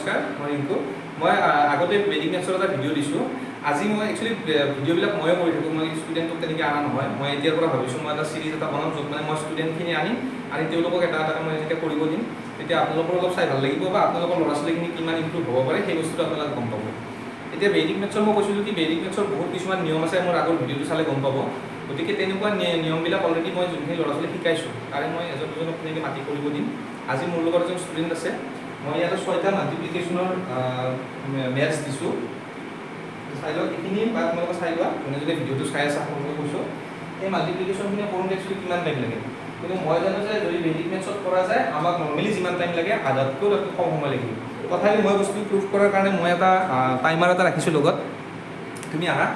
নমস্কাৰ মই ৰিংকু মই আগতে বেদিক মেথছৰ এটা ভিডিঅ' দিছোঁ আজি মই একচুৱেলি ভিডিঅ'বিলাক ময়ে কৰি থাকোঁ মই ষ্টুডেণ্টক তেনেকৈ অনা নহয় মই এতিয়াৰ পৰা ভাবিছোঁ মই এটা চিৰিজ এটা বনাম য'ত মানে মই ষ্টুডেণ্টখিনি আনি তেওঁলোকক এটা এটা মই যেতিয়া কৰিব দিম তেতিয়া আপোনালোকৰ অলপ চাই ভাল লাগিব বা আপোনালোকৰ ল'ৰা ছোৱালীখিনি কিমান ইম্প্ৰুভ হ'ব পাৰে সেই বস্তুটো আপোনালোকে গম পাব এতিয়া বেদিক মেথছৰ মই কৈছিলোঁ কি বেদিক মেথছৰ বহুত কিছুমান নিয়ম আছে মোৰ আগৰ ভিডিঅ'টো চালে গম পাব গতিকে তেনেকুৱা নিয়মবিলাক অলৰেডি মই যোনখিনি ল'ৰা ছোৱালীক শিকাইছোঁ তাৰে মই এজন দুজনক তেনেকৈ মাতি কৰিব দিম আজি মোৰ লগত এজন ষ্টুডেণ্ট আছে মই ইয়াতে 6টা মাল্টিপ্লিকেশ্যনৰ মেথছ দিছোঁ চাই লওক এইখিনি বা আপোনালোকে চাই লোৱা যোনে যদি ভিডিঅ'টো চাই আছে আপোনালোকে কৈছোঁ এই মাল্টিপ্লিকেশ্যনখিনি কৰোঁতে একচুৱেলি কিমান টাইম লাগে কিন্তু মই জানো যে যদি বেদিক মেথছত কৰা যায় আমাক নৰ্মেলি যিমান টাইম লাগে আধাতকৈও তাতকৈ কম সময় লাগিব তথাপি মই বস্তুটো প্ৰুভ কৰাৰ কাৰণে মই এটা টাইমাৰ এটা ৰাখিছোঁ লগত তুমি আহা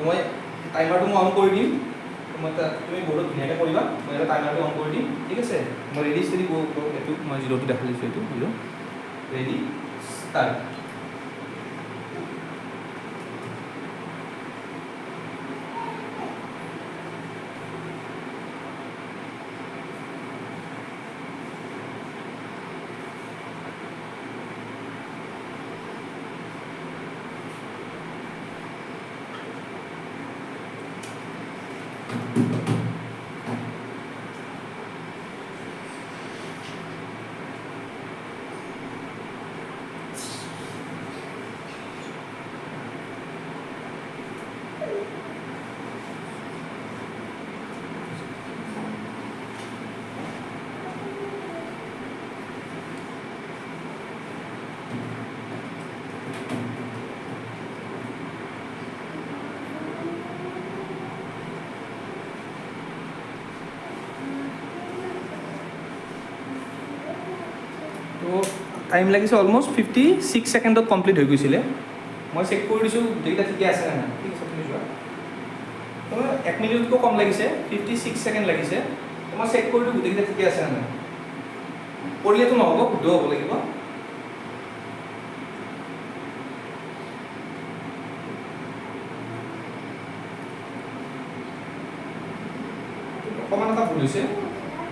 মই টাইমাৰটো মই অন কৰি দিম মই তুমি বৰ্ডত ধুনীয়াকৈ কৰিবা মই এটা টাইমাৰটো অন কৰি দিম ঠিক আছে মই ৰেডি ষ্টেডি এইটো মই জিৰ'টো দেখা দিছোঁ এইটো জিৰ' ৰেডি ষ্টাৰ্ট তো টাইম লাগিছে অলমষ্ট 56 ছেকেণ্ডত কমপ্লিট হৈ গৈছিলে মই চেক কৰি দিছোঁ গোটেইকেইটা ঠিকে আছে নে নাই ঠিক আছে তুমি চোৱা তো 1 মিনিটতকৈ কম লাগিছে 56 ছেকেণ্ড লাগিছে তো মই চেক কৰি দিওঁ গোটেইকেইটা ঠিকে আছে নে নাই কৰিলেতো নহ'ব শুদ্ধ হ'ব লাগিব অকণমান এটা ভুল হৈছে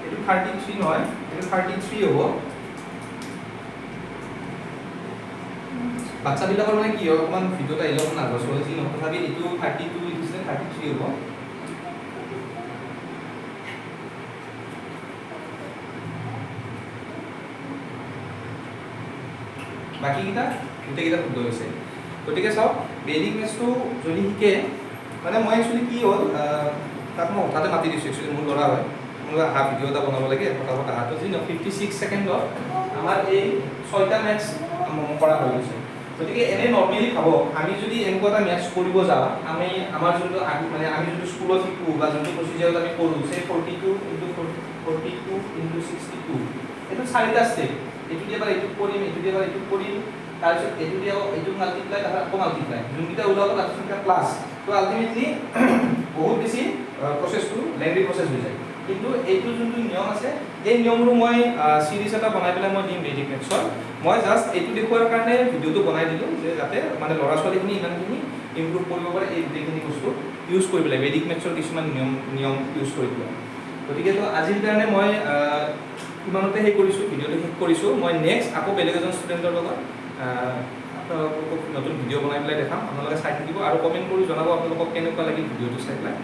এইটো 33 নহয় এইটো 33 হ'ব বাচ্চাবিলাকৰ মানে কি হয় অকণমান ভিডিঅ'ত আহিলে অকণমান নাৰ্ভাছ হয় যি নহয় তথাপি এইটো 32 লিখিছে 33 হ'ব বাকীকেইটা গোটেইকেইটা শুদ্ধ হৈছে গতিকে চাওক বেদিক মেথছটো যদি শিকে মানে মই একচুৱেলি কি হ'ল তাক মই হঠাতে মাতি দিছোঁ একচুৱেলি মোৰ ল'ৰা হয় মোৰ অহা ভিডিঅ' এটা বনাব লাগে ফটাফট অহাটো যি 56 ছেকেণ্ডত আমাৰ এই 6টা মেথছ কৰা হৈ গৈছে গতিকে এনেই নৰ্মেলি ভাব আমি যদি এনেকুৱা এটা মেথছ কৰিব যাওঁ আমি আমাৰ যোনটো মানে আমি যোনটো স্কুলত শিকোঁ বা যোনটো প্ৰচিডিউৰত আমি কৰোঁ সেই 42 × 62 এইটো 4টা ষ্টেপ এইটো দিয়ে এবাৰ এইটো কৰিম এইটো দিয়ে এবাৰ এইটো কৰিম তাৰপিছত এইটো দিয়ে এইটো মাল্টিপ্লাই তাৰপিছত আকৌ মাল্টিপ্লাই যোনকেইটা ওলাব তাৰপিছত প্লাছ তো আল্টিমেটলি বহুত বেছি প্ৰচেছটো লেংদি প্ৰচেছ হৈ যায় কিন্তু এইটো যোনটো নিয়ম আছে এই নিয়মটো মই চিৰিজ এটা বনাই পেলাই মই দিম বেদিক মেথছৰ মই জাষ্ট এইটো দেখুৱাৰ কাৰণে ভিডিঅ'টো বনাই দিলোঁ যে যাতে মানে ল'ৰা ছোৱালীখিনি ইমানখিনি ইম্প্ৰুভ কৰিব পাৰে এই গোটেইখিনি বস্তু ইউজ কৰি পেলাই বেদিক মেথছৰ কিছুমান নিয়ম ইউজ কৰি পেলাই গতিকে তো আজিৰ কাৰণে মই ইমানতে সেই কৰিছোঁ ভিডিঅ'টো শেষ কৰিছোঁ মই নেক্সট আকৌ বেলেগ এজন ষ্টুডেণ্টৰ লগত আপোনালোকক নতুন ভিডিঅ' বনাই পেলাই দেখাম আপোনালোকে চাই থাকিব আৰু কমেণ্ট কৰি জনাব আপোনালোকক কেনেকুৱা লাগিল ভিডিঅ'টো চাই পেলাই